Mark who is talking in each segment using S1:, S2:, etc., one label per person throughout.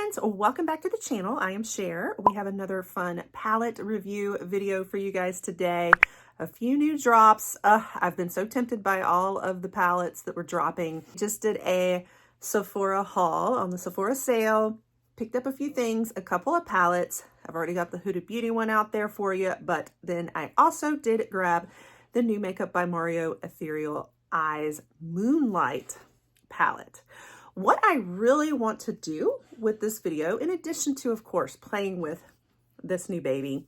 S1: friends, welcome back to the channel. I am Cher. We have another fun palette review video for you guys today. A few new drops. I've been so tempted by all of the palettes that were dropping. Just did a Sephora haul on the Sephora sale. Picked up a few things, a couple of palettes. I've already got the Huda Beauty one out there for you, but then I also did grab the new Makeup by Mario Ethereal Eyes Moonlight palette. What I really want to do with this video, in addition to, of course, playing with this new baby,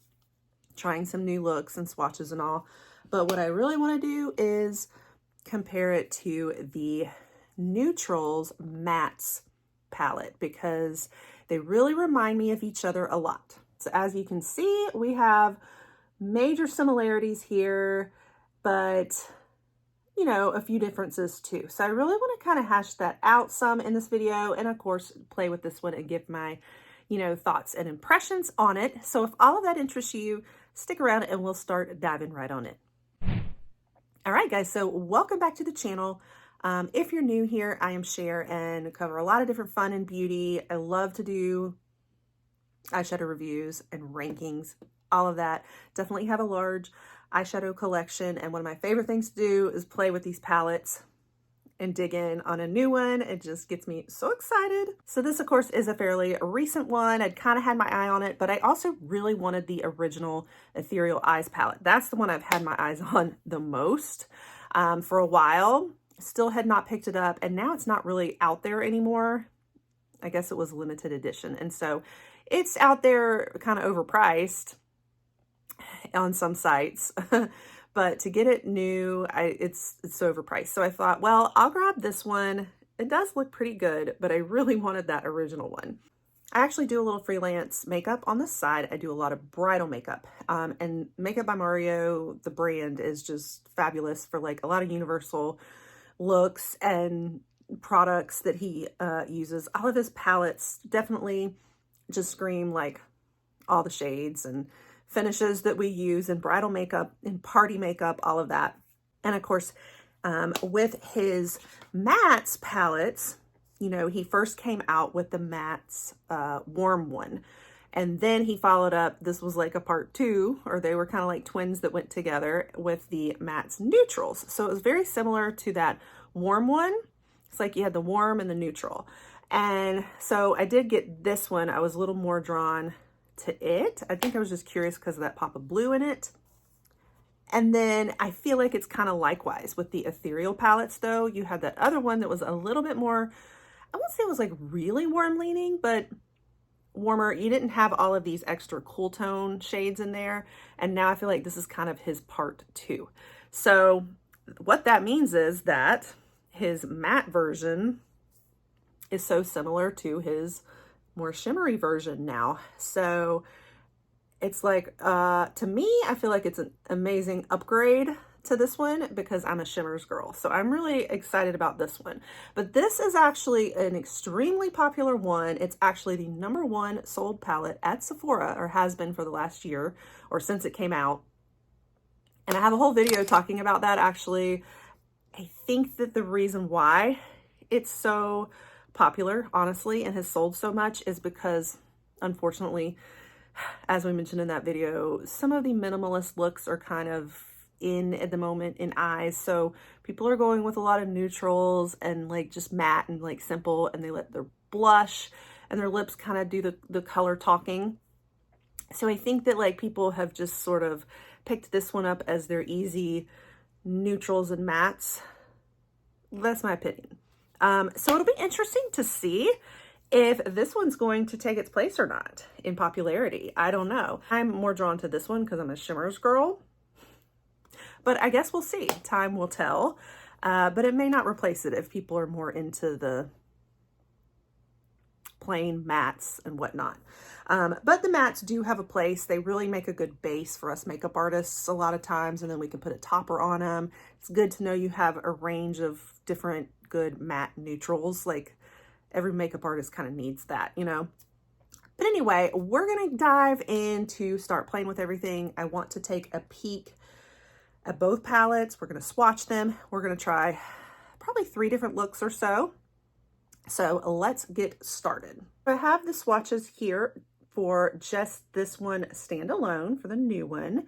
S1: trying some new looks and swatches and all, but what I really want to do is compare it to the Neutrals Mattes palette because they really remind me of each other a lot. So as you can see, we have major similarities here, but you know, a few differences too. So I really want to kind of hash that out some in this video and of course play with this one and give my, thoughts and impressions on it. So if all of that interests you, stick around and we'll start diving right on it. All right, guys, so welcome back to the channel. If you're new here, I am Cher and cover a lot of different fun and beauty. I love to do eyeshadow reviews and rankings, all of that. Definitely have a large eyeshadow collection, and one of my favorite things to do is play with these palettes and dig in on a new one. It just gets me so excited. So this, of course, is a fairly recent one. I'd kind of had my eye on it, but I also really wanted the original Ethereal Eyes palette. That's the one I've had my eyes on the most for a while. Still had not picked it up, and now it's not really out there anymore. I guess it was limited edition, and so it's out there kind of overpriced on some sites, but to get it new, it's so overpriced. So I thought, well, I'll grab this one. It does look pretty good, but I really wanted that original one. I actually do a little freelance makeup on the side. I do a lot of bridal makeup, and Makeup by Mario, the brand, is just fabulous for like a lot of universal looks and products that he uses. All of his palettes definitely just scream like all the shades and finishes that we use in bridal makeup, in party makeup, all of that. And of course, with his mattes palettes, he first came out with the mattes warm one. And then he followed up, this was like a part two, or they were kind of like twins that went together, with the mattes neutrals. So it was very similar to that warm one. It's like you had the warm and the neutral. And so I did get this one. I was a little more drawn to it. I think I was just curious because of that pop of blue in it. And then I feel like it's kind of likewise with the ethereal palettes though. You had that other one that was a little bit more, I won't say it was like really warm leaning, but warmer. You didn't have all of these extra cool tone shades in there. And now I feel like this is kind of his part two. So what that means is that his matte version is so similar to his more shimmery version now. So it's like, to me, I feel like it's an amazing upgrade to this one because I'm a Shimmers girl. So I'm really excited about this one. But this is actually an extremely popular one. It's actually the #1 sold palette at Sephora, or has been for the last year or since it came out. And I have a whole video talking about that actually. I think that the reason why it's so popular, honestly, and has sold so much is because, unfortunately, as we mentioned in that video, some of the minimalist looks are kind of in at the moment in eyes. So people are going with a lot of neutrals and like just matte and like simple, and they let their blush and their lips kind of do the color talking. So I think that like people have just sort of picked this one up as their easy neutrals and mattes. That's my opinion. So it'll be interesting to see if this one's going to take its place or not in popularity. I don't know. I'm more drawn to this one because I'm a Shimmers girl, but I guess we'll see. Time will tell, but it may not replace it if people are more into the plain mattes and whatnot. But the mattes do have a place. They really make a good base for us makeup artists a lot of times, and then we can put a topper on them. It's good to know you have a range of different good matte neutrals. Like every makeup artist kind of needs that, But anyway, we're going to dive in to start playing with everything. I want to take a peek at both palettes. We're going to swatch them. We're going to try probably 3 different looks or so. So let's get started. I have the swatches here for just this one standalone for the new one.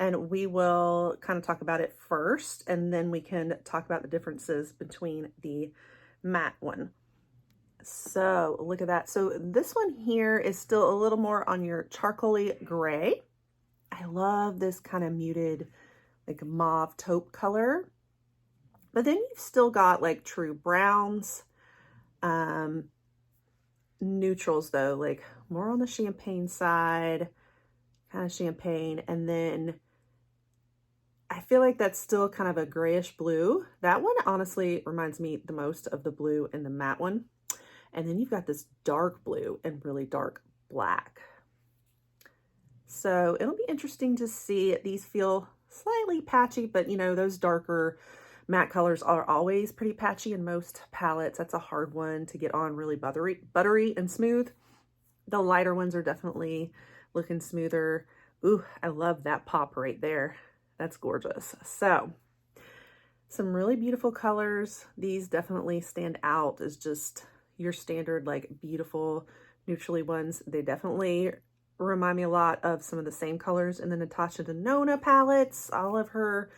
S1: And we will kind of talk about it first, and then we can talk about the differences between the matte one. So look at that. So this one here is still a little more on your charcoaly gray. I love this kind of muted, like mauve taupe color. But then you've still got like true browns, neutrals though, like more on the champagne side, kind of champagne. And then I feel like that's still kind of a grayish blue. That one honestly reminds me the most of the blue in the matte one. And then you've got this dark blue and really dark black. So it'll be interesting to see. These feel slightly patchy, but you know, those darker matte colors are always pretty patchy in most palettes. That's a hard one to get on really buttery and smooth. The lighter ones are definitely looking smoother. Ooh, I love that pop right there. That's gorgeous. So some really beautiful colors. These definitely stand out as just your standard, like beautiful neutrally ones. They definitely remind me a lot of some of the same colors in the Natasha Denona palettes. All of her,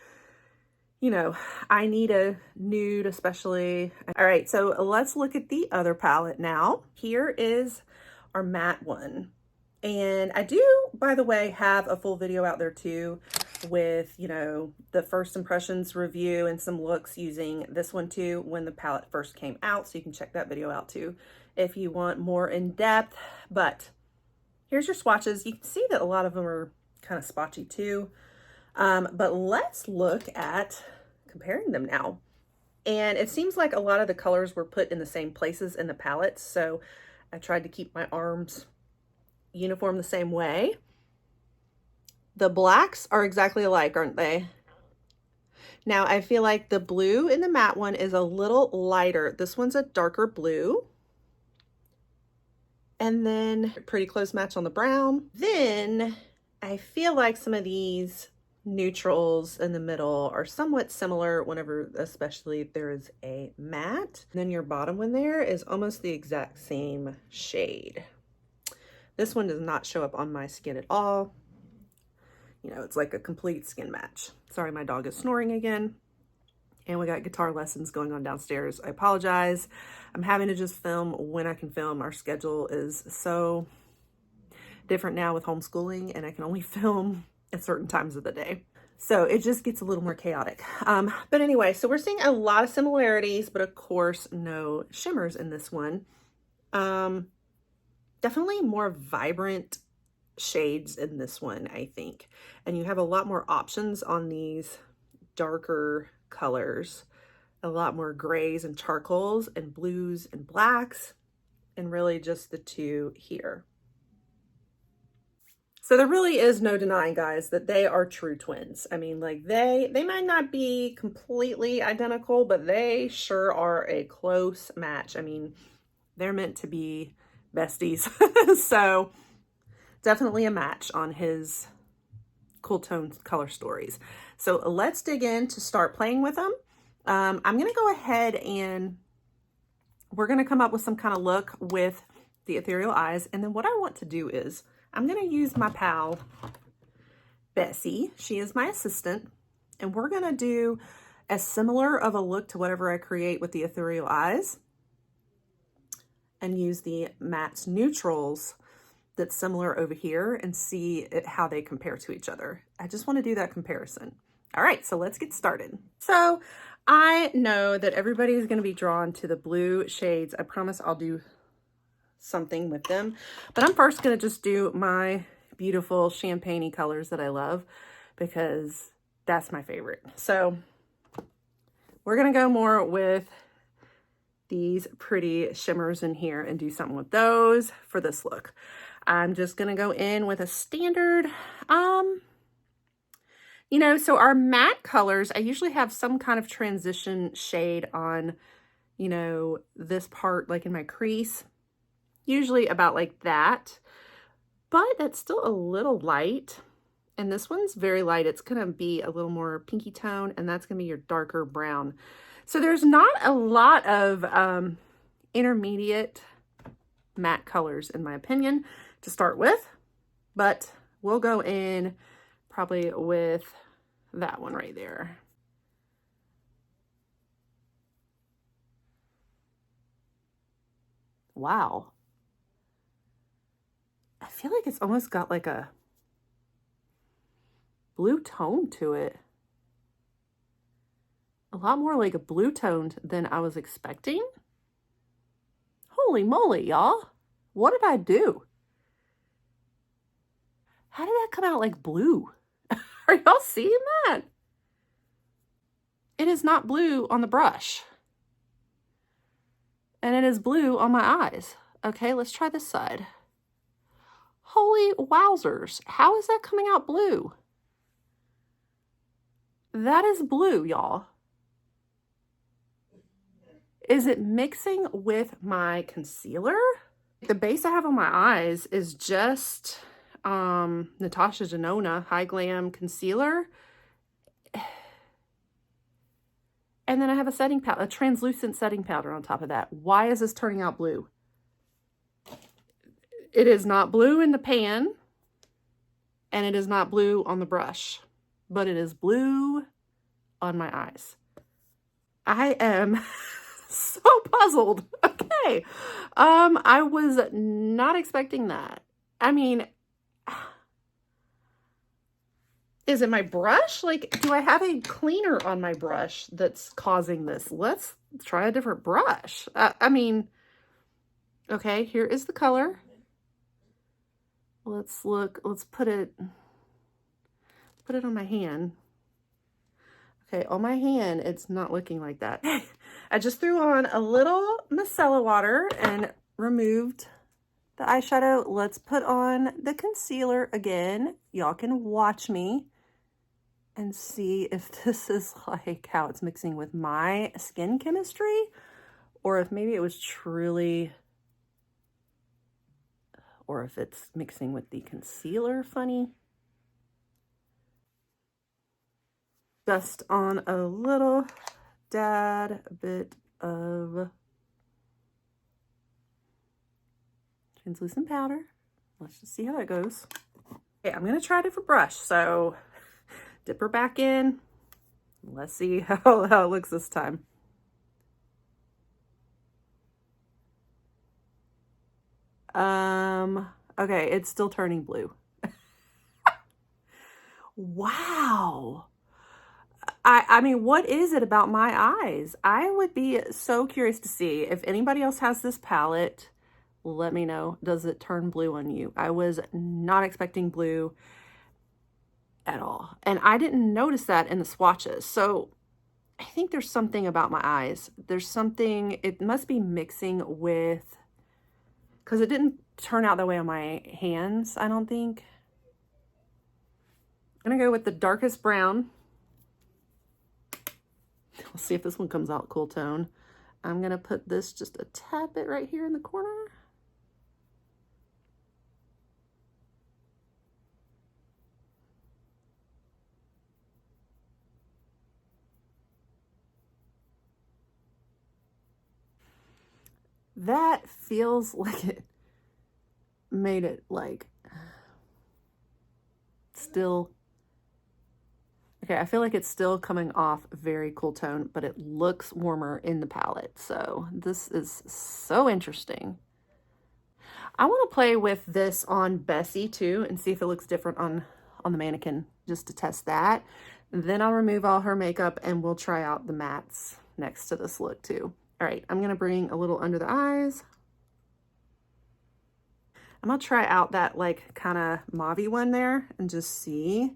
S1: you know, I need a nude especially. All right, so let's look at the other palette now. Here is our matte one. And I do, by the way, have a full video out there too with, you know, the first impressions review and some looks using this one too when the palette first came out. So you can check that video out too if you want more in depth. But here's your swatches. You can see that a lot of them are kind of spotchy too. But let's look at comparing them now. And it seems like a lot of the colors were put in the same places in the palettes. So I tried to keep my arms uniform the same way. The blacks are exactly alike, aren't they? Now I feel like the blue in the matte one is a little lighter. This one's a darker blue. And then pretty close match on the brown. Then I feel like some of these neutrals in the middle are somewhat similar whenever, especially if there is a matte. And then your bottom one there is almost the exact same shade. This one does not show up on my skin at all. You know, it's like a complete skin match. Sorry, my dog is snoring again. And we got guitar lessons going on downstairs. I apologize. I'm having to just film when I can film. Our schedule is so different now with homeschooling, and I can only film at certain times of the day. So it just gets a little more chaotic. But anyway, so we're seeing a lot of similarities, but of course, no shimmers in this one. Definitely more vibrant shades in this one, I think. And you have a lot more options on these darker colors, a lot more grays and charcoals and blues and blacks, and really just the two here. So there really is no denying, guys, that they are true twins. I mean, like they might not be completely identical, but they sure are a close match. I mean, they're meant to be besties. So definitely a match on his cool tone color stories. So let's dig in to start playing with them. I'm going to go ahead and we're going to come up with some kind of look with the ethereal eyes. And then what I want to do is I'm going to use my pal, Bessie. She is my assistant. And we're going to do as similar of a look to whatever I create with the ethereal eyes and use the matte neutrals that's similar over here and see how they compare to each other. I just want to do that comparison. All right, so let's get started. So I know that everybody is going to be drawn to the blue shades. I promise I'll do something with them, but I'm first going to just do my beautiful champagne-y colors that I love because that's my favorite. So we're going to go more with these pretty shimmers in here and do something with those for this look. I'm just going to go in with a standard, you know, so our matte colors, I usually have some kind of transition shade on, you know, this part, like in my crease, usually about like that, but that's still a little light. And this one's very light. It's going to be a little more pinky tone, and that's going to be your darker brown. So there's not a lot of intermediate matte colors in my opinion to start with, but we'll go in probably with that one right there. Wow. I feel like it's almost got like a blue tone to it. A lot more like a blue toned than I was expecting. Holy moly, y'all. What did I do? How did that come out like blue? Are y'all seeing that? It is not blue on the brush. And it is blue on my eyes. Okay, let's try this side. Holy wowzers. How is that coming out blue? That is blue, y'all. Is it mixing with my concealer? The base I have on my eyes is just Natasha Denona High Glam Concealer. And then I have a setting powder, a translucent setting powder on top of that. Why is this turning out blue? It is not blue in the pan, and it is not blue on the brush, but it is blue on my eyes. I am so puzzled. Okay. I was not expecting that. I mean, is it my brush? Like, do I have a cleaner on my brush that's causing this? Let's try a different brush. I mean, okay, here is the color. Let's look, let's put it on my hand. Okay, on my hand, it's not looking like that. I just threw on a little micellar water and removed the eyeshadow. Let's put on the concealer again. Y'all can watch me and see if this is like how it's mixing with my skin chemistry, or if maybe it was truly, or if it's mixing with the concealer funny. Just on a little dad bit of translucent powder. Let's just see how that goes. Okay, I'm gonna try a different brush. So dip her back in. Let's see how it looks this time. Okay, it's still turning blue. Wow. I mean, what is it about my eyes? I would be so curious to see if anybody else has this palette. Let me know. Does it turn blue on you? I was not expecting blue at all. And I didn't notice that in the swatches. So I think there's something about my eyes. There's something, it must be mixing with, because it didn't turn out that way on my hands, I don't think. I'm gonna go with the darkest brown. We'll see if this one comes out cool tone. I'm gonna put this just a tad bit right here in the corner. That feels like it made it like still, okay, I feel like it's still coming off very cool tone, but it looks warmer in the palette. So this is so interesting. I want to play with this on Bessie too and see if it looks different on the mannequin, just to test that. Then I'll remove all her makeup and we'll try out the mattes next to this look too. All right, I'm gonna bring a little under the eyes. I'm gonna try out that like kind of mauve-y one there and just see.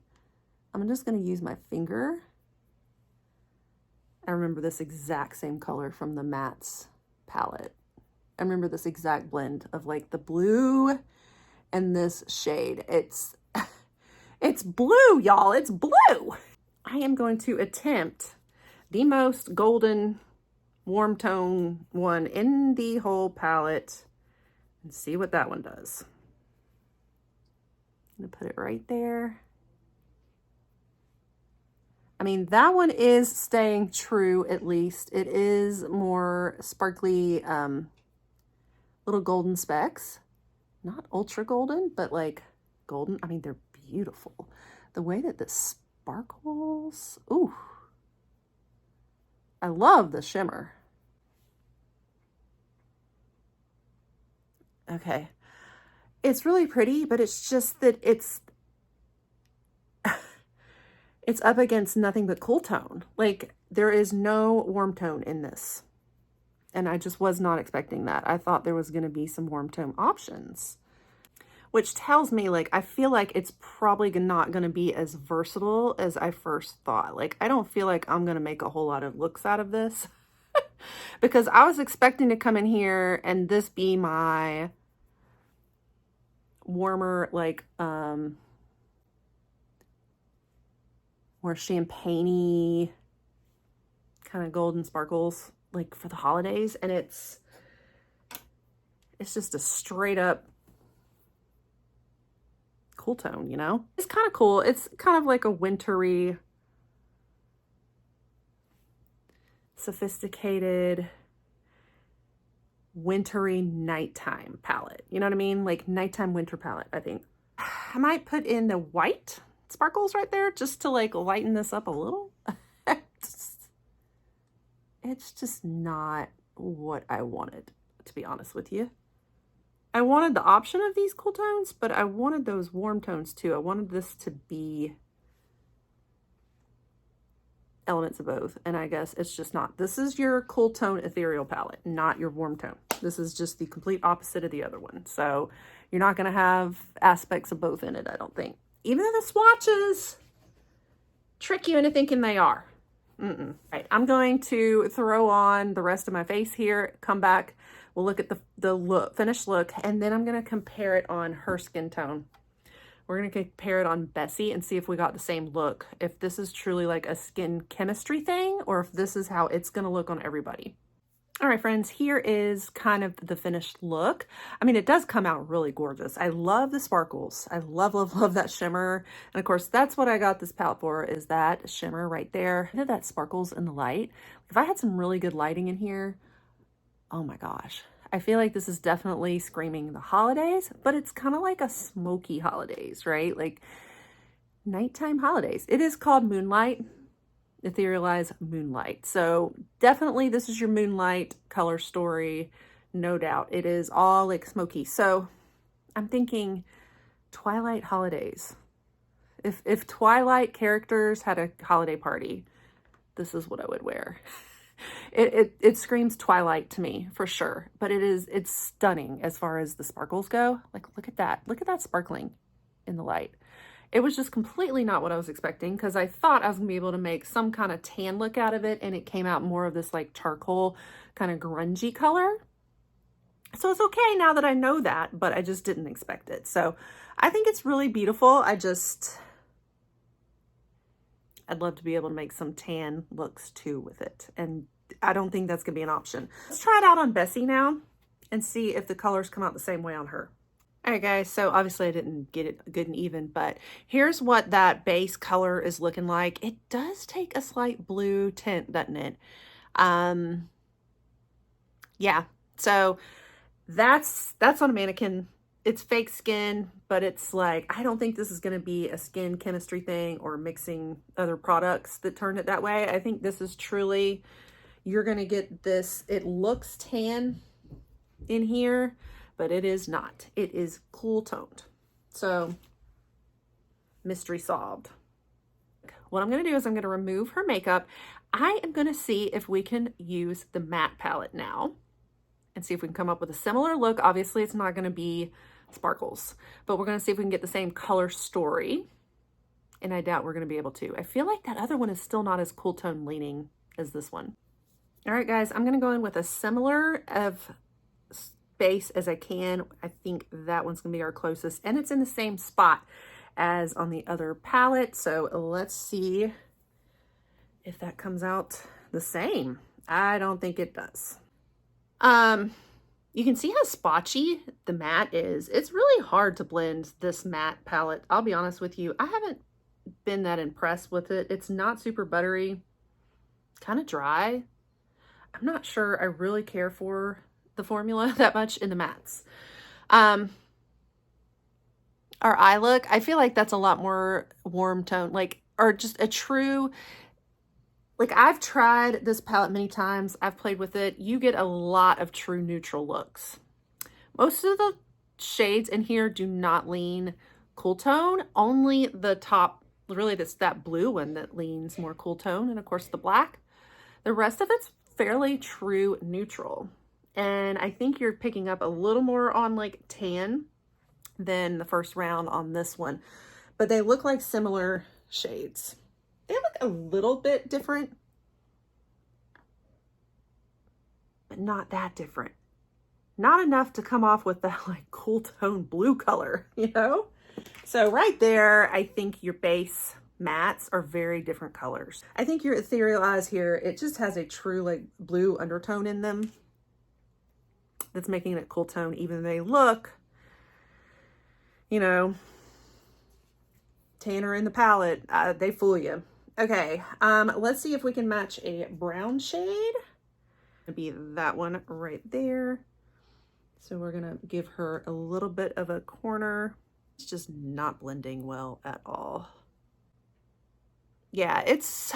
S1: I'm just gonna use my finger. I remember this exact same color from the mattes palette. I remember this exact blend of like the blue and this shade. It's blue, y'all, it's blue. I am going to attempt the most golden warm tone one in the whole palette and see what that one does. I'm gonna put it right there. I mean, that one is staying true, at least. It is more sparkly little golden specks. Not ultra golden, but like golden. I mean, they're beautiful. The way that this sparkles. Ooh. I love the shimmer. Okay. It's really pretty, but it's just that it's up against nothing but cool tone. Like, there is no warm tone in this. And I just was not expecting that. I thought there was going to be some warm tone options, which tells me, like, I feel like it's probably not going to be as versatile as I first thought. Like, I don't feel like I'm going to make a whole lot of looks out of this because I was expecting to come in here and this be my warmer, like, more champagne-y kind of golden sparkles, like for the holidays. And it's just a straight up cool tone, you know? It's kind of cool. It's kind of like a wintry, sophisticated, wintry nighttime palette. You know what I mean? Like nighttime winter palette, I think. I might put in the white sparkles right there just to like lighten this up a little. It's just not what I wanted, to be honest with you. I wanted the option of these cool tones, but I wanted those warm tones too. I wanted this to be elements of both, and I guess it's just not. This is your cool tone ethereal palette, not your warm tone. This is just the complete opposite of the other one. So you're not going to have aspects of both in it, I don't think. Even though the swatches trick you into thinking they are. Right, I'm going to throw on the rest of my face here, come back, we'll look at the look, finished look, and then I'm going to compare it on her skin tone. We're going to compare it on Bessie and see if we got the same look, if this is truly like a skin chemistry thing, or if this is how it's going to look on everybody. All right, friends, here is kind of the finished look. I mean, it does come out really gorgeous. I love the sparkles. I love, love, love that shimmer. And of course, that's what I got this palette for, is that shimmer right there. Look at that sparkles in the light. If I had some really good lighting in here, oh my gosh. I feel like this is definitely screaming the holidays, but it's kind of like a smoky holidays, right? Like nighttime holidays. It is called Moonlight. Etherealize Moonlight. So definitely this is your Moonlight color story, no doubt. It is all like smoky. So I'm thinking Twilight holidays. If Twilight characters had a holiday party, this is what I would wear. It screams Twilight to me for sure, but it's stunning as far as the sparkles go. Like, look at that sparkling in the light. It was just completely not what I was expecting, because I thought I was gonna be able to make some kind of tan look out of it, and it came out more of this like charcoal kind of grungy color. So it's okay now that I know that, but I just didn't expect it. So I think it's really beautiful. I'd love to be able to make some tan looks too with it. And I don't think that's gonna be an option. Let's try it out on Bessie now and see if the colors come out the same way on her. All right, guys, so obviously I didn't get it good and even, but here's what that base color is looking like. It does take a slight blue tint, doesn't it? Yeah, so that's on a mannequin. It's fake skin, but it's like, I don't think this is going to be a skin chemistry thing or mixing other products that turn it that way. I think this is truly, you're going to get this, it looks tan in here, but it is not. It is cool toned. So mystery solved. What I'm going to do is I'm going to remove her makeup. I am going to see if we can use the matte palette now and see if we can come up with a similar look. Obviously, it's not going to be sparkles, but we're going to see if we can get the same color story. And I doubt we're going to be able to. I feel like that other one is still not as cool tone leaning as this one. All right, guys, I'm going to go in with a similar of base as I can. I think that one's gonna be our closest, and it's in the same spot as on the other palette. So let's see if that comes out the same. I don't think it does. You can see how spotchy the matte is. It's really hard to blend this matte palette. I'll be honest with you, I haven't been that impressed with it. It's not super buttery, kind of dry. I'm not sure I really care for the formula that much in the mattes. Our eye look, I feel like that's a lot more warm tone, like, or just a true, like I've tried this palette many times. I've played with it. You get a lot of true neutral looks. Most of the shades in here do not lean cool tone. Only the top, really that blue one that leans more cool tone, and of course the black. The rest of it's fairly true neutral. And I think you're picking up a little more on like tan than the first round on this one, but they look like similar shades. They look a little bit different, but not that different. Not enough to come off with that like cool tone blue color, you know? So right there, I think your base mattes are very different colors. I think your ethereal eyes here, it just has a true like blue undertone in them that's making it cool tone, even though they look, you know, tanner in the palette. They fool you. Okay, let's see if we can match a brown shade. It'll be that one right there. So we're gonna give her a little bit of a corner. It's just not blending well at all. Yeah, it's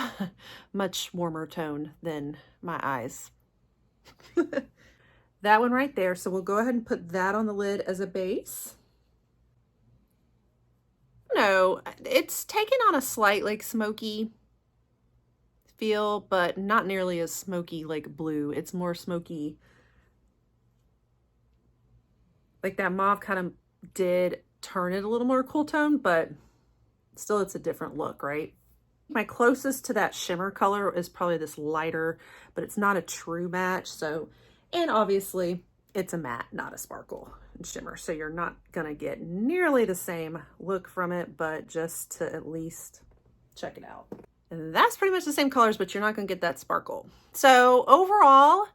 S1: much warmer tone than my eyes. That one right there. So we'll go ahead and put that on the lid as a base. No, it's taken on a slight like smoky feel, but not nearly as smoky like blue. It's more smoky. Like that mauve kind of did turn it a little more cool tone, but still it's a different look, right? My closest to that shimmer color is probably this lighter, but it's not a true match. So, and obviously it's a matte, not a sparkle and shimmer. So you're not gonna get nearly the same look from it, but just to at least check it out. And that's pretty much the same colors, but you're not gonna get that sparkle. So overall,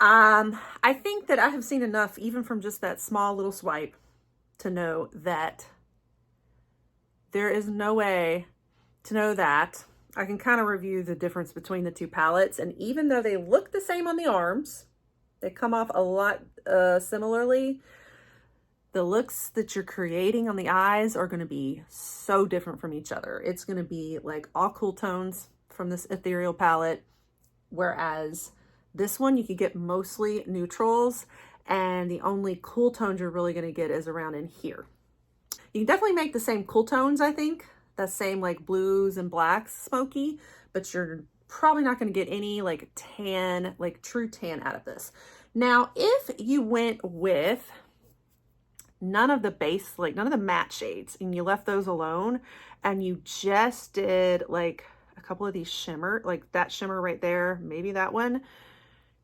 S1: I think that I have seen enough, even from just that small little swipe, to know that there is no way to know that. I can kind of review the difference between the two palettes, and even though they look the same on the arms, they come off a lot similarly, the looks that you're creating on the eyes are going to be so different from each other. It's going to be like all cool tones from this ethereal palette, whereas this one you could get mostly neutrals, and the only cool tones you're really going to get is around in here. You can definitely make the same cool tones, I think, that same like blues and blacks smoky, but you're probably not going to get any like tan, like true tan out of this. Now, if you went with none of the base, like none of the matte shades, and you left those alone, and you just did like a couple of these shimmer, like that shimmer right there, maybe that one,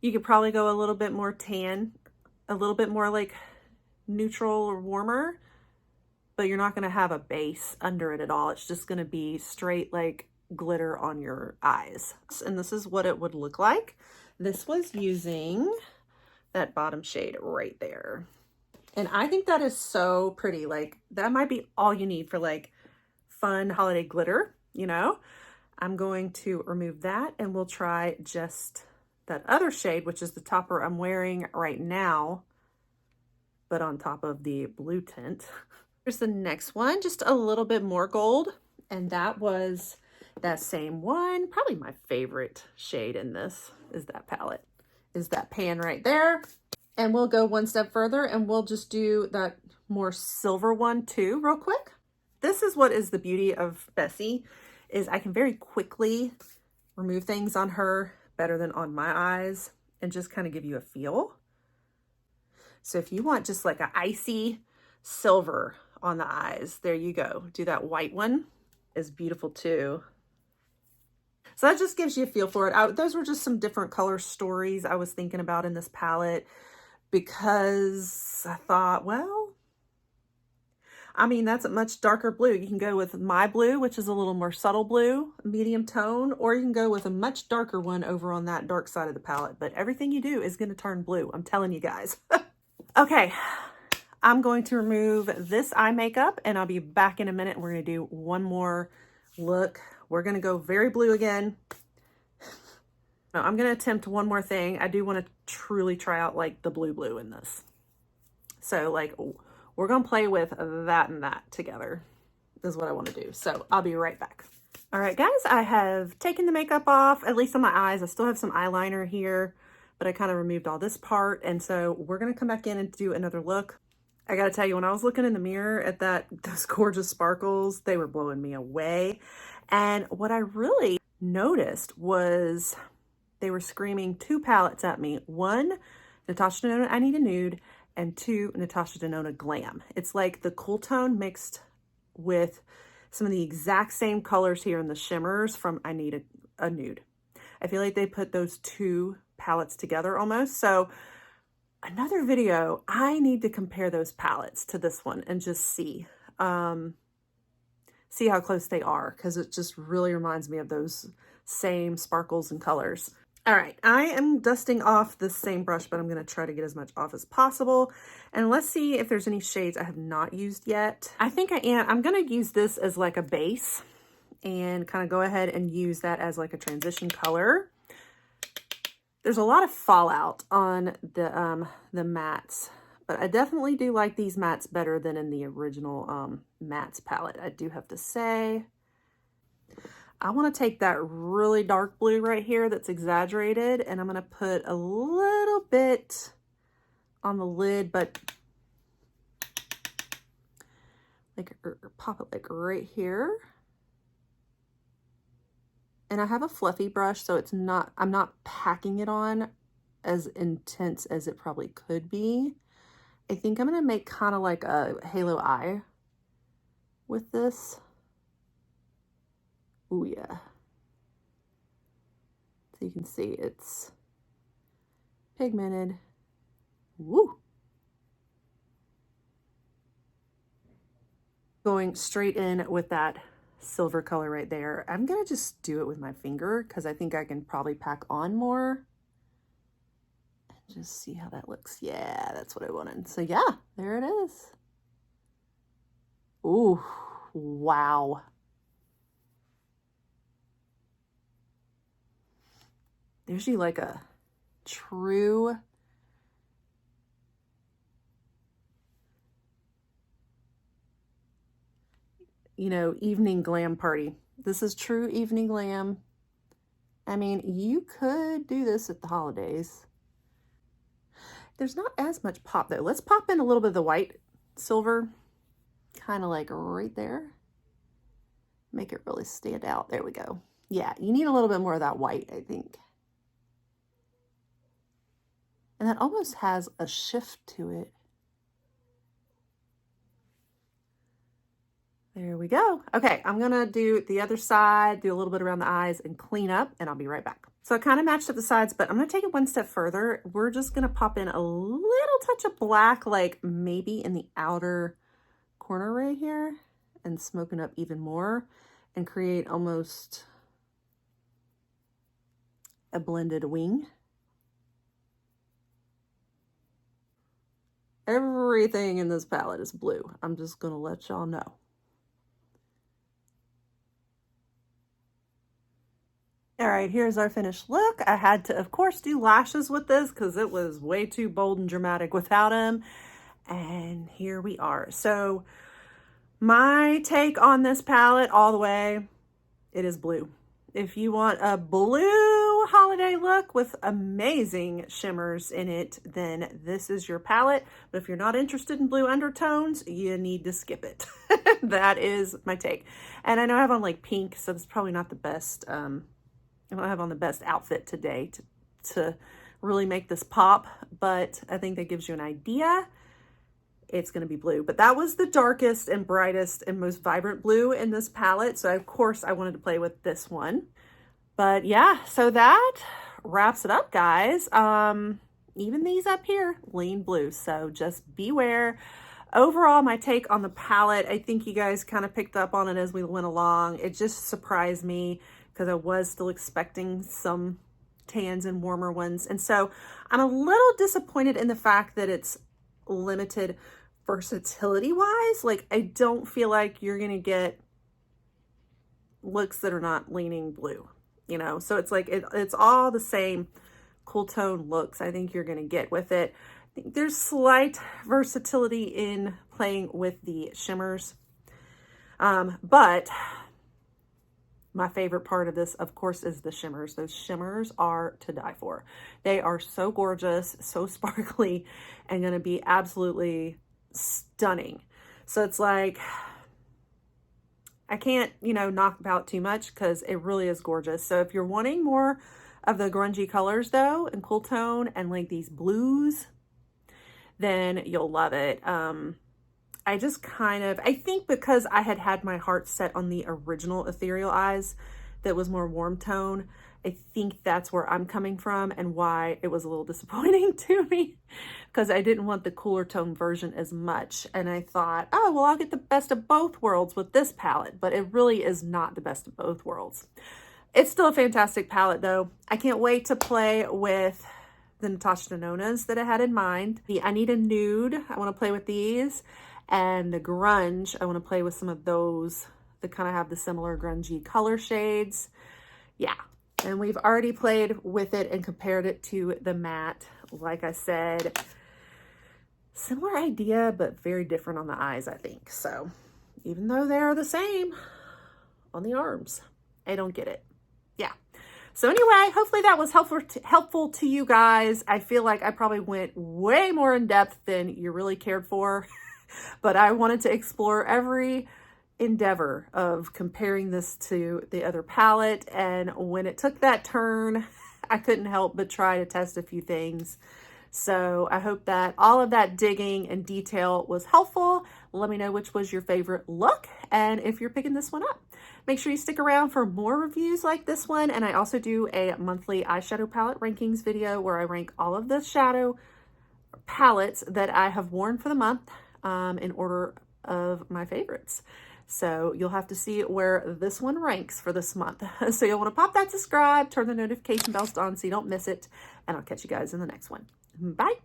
S1: you could probably go a little bit more tan, a little bit more like neutral or warmer, but you're not going to have a base under it at all. It's just going to be straight like glitter on your eyes. And this is what it would look like. This was using that bottom shade right there. And I think that is so pretty. Like that might be all you need for like fun holiday glitter, you know? I'm going to remove that, and we'll try just that other shade, which is the topper I'm wearing right now, but on top of the blue tint. Here's the next one, just a little bit more gold. And that was that same one. Probably my favorite shade in this is that palette, is that pan right there. And we'll go one step further, and we'll just do that more silver one too, real quick. This is what is the beauty of Bessie, is I can very quickly remove things on her better than on my eyes and just kind of give you a feel. So if you want just like an icy silver on the eyes, there you go. Do that white one, is beautiful too. So that just gives you a feel for it. Those were just some different color stories I was thinking about in this palette, because I thought, well, I mean, that's a much darker blue. You can go with my blue, which is a little more subtle blue, medium tone, or you can go with a much darker one over on that dark side of the palette. But everything you do is going to turn blue. I'm telling you guys. Okay, I'm going to remove this eye makeup, and I'll be back in a minute. We're going to do one more look. We're going to go very blue again. Now, I'm going to attempt one more thing. I do want to truly try out like the blue in this. So like we're going to play with that and that together is what I want to do. So I'll be right back. All right, guys, I have taken the makeup off, at least on my eyes. I still have some eyeliner here, but I kind of removed all this part. And so we're going to come back in and do another look. I got to tell you, when I was looking in the mirror at those gorgeous sparkles, they were blowing me away. And what I really noticed was they were screaming two palettes at me. One, Natasha Denona I Need a Nude, and two, Natasha Denona Glam. It's like the cool tone mixed with some of the exact same colors here in the shimmers from I Need a Nude. I feel like they put those two palettes together almost. So another video, I need to compare those palettes to this one and just see how close they are, because it just really reminds me of those same sparkles and colors. All right, I am dusting off this same brush, but I'm going to try to get as much off as possible. And let's see if there's any shades I have not used yet. I think I am. I'm going to use this as like a base and kind of go ahead and use that as like a transition color. There's a lot of fallout on the mattes, but I definitely do like these mattes better than in the original mattes palette, I do have to say. I want to take that really dark blue right here that's exaggerated, and I'm going to put a little bit on the lid, but like pop it like right here. And I have a fluffy brush, so it's not, I'm not packing it on as intense as it probably could be. I think I'm going to make kind of like a halo eye with this. Oh yeah. So you can see it's pigmented. Woo! Going straight in with that silver color right there. I'm gonna just do it with my finger because I think I can probably pack on more. And just see how that looks. Yeah, that's what I wanted. So yeah, there it is. Ooh, wow. There's you like a true evening glam party. This is true evening glam. I mean, you could do this at the holidays. There's not as much pop though. Let's pop in a little bit of the white silver, kind of like right there. Make it really stand out. There we go. Yeah, you need a little bit more of that white, I think. And that almost has a shift to it. There we go. Okay, I'm gonna do the other side, do a little bit around the eyes and clean up, and I'll be right back. So I kind of matched up the sides, but I'm gonna take it one step further. We're just gonna pop in a little touch of black, like maybe in the outer corner right here, and smoking up even more and create almost a blended wing. Everything in this palette is blue. I'm just gonna let y'all know. All right, here's our finished look. I had to, of course, do lashes with this because it was way too bold and dramatic without them. And here we are. So my take on this palette all the way, it is blue. If you want a blue holiday look with amazing shimmers in it, then this is your palette. But if you're not interested in blue undertones, you need to skip it. That is my take. And I know I have on like pink, so it's probably not the best, I don't have on the best outfit today to really make this pop, but I think that gives you an idea. It's going to be blue, but that was the darkest and brightest and most vibrant blue in this palette. So of course I wanted to play with this one, but yeah, so that wraps it up, guys. Even these up here lean blue, so just beware. Overall, my take on the palette, I think you guys kind of picked up on it as we went along. It just surprised me because I was still expecting some tans and warmer ones. And so I'm a little disappointed in the fact that it's limited versatility wise. Like, I don't feel like you're going to get looks that are not leaning blue. you know, so it's like, it's all the same cool tone looks I think you're going to get with it. I think there's slight versatility in playing with the shimmers. But my favorite part of this, of course, is the shimmers. Those shimmers are to die for. They are so gorgeous, so sparkly, and going to be absolutely stunning. So it's like, I can't, you know, knock about too much because it really is gorgeous. So if you're wanting more of the grungy colors though, and cool tone and like these blues, then you'll love it. I just kind of, I think because I had my heart set on the original Ethereal Eyes that was more warm tone, I think that's where I'm coming from and why it was a little disappointing to me, because I didn't want the cooler tone version as much. And I thought, oh, well, I'll get the best of both worlds with this palette, but it really is not the best of both worlds. It's still a fantastic palette though. I can't wait to play with the Natasha Denonas that I had in mind. The I Need a Nude, I want to play with these. And the grunge, I want to play with some of those that kind of have the similar grungy color shades. Yeah, and we've already played with it and compared it to the matte. Like I said, similar idea, but very different on the eyes, I think. So even though they're the same on the arms, I don't get it. Yeah. So anyway, hopefully that was helpful to you guys. I feel like I probably went way more in depth than you really cared for. But I wanted to explore every endeavor of comparing this to the other palette. And when it took that turn, I couldn't help but try to test a few things. So I hope that all of that digging and detail was helpful. Let me know which was your favorite look and if you're picking this one up. Make sure you stick around for more reviews like this one. And I also do a monthly eyeshadow palette rankings video where I rank all of the shadow palettes that I have worn for the month in order of my favorites. So you'll have to see where this one ranks for this month. So you'll want to pop that subscribe, turn the notification bells on so you don't miss it, and I'll catch you guys in the next one. Bye.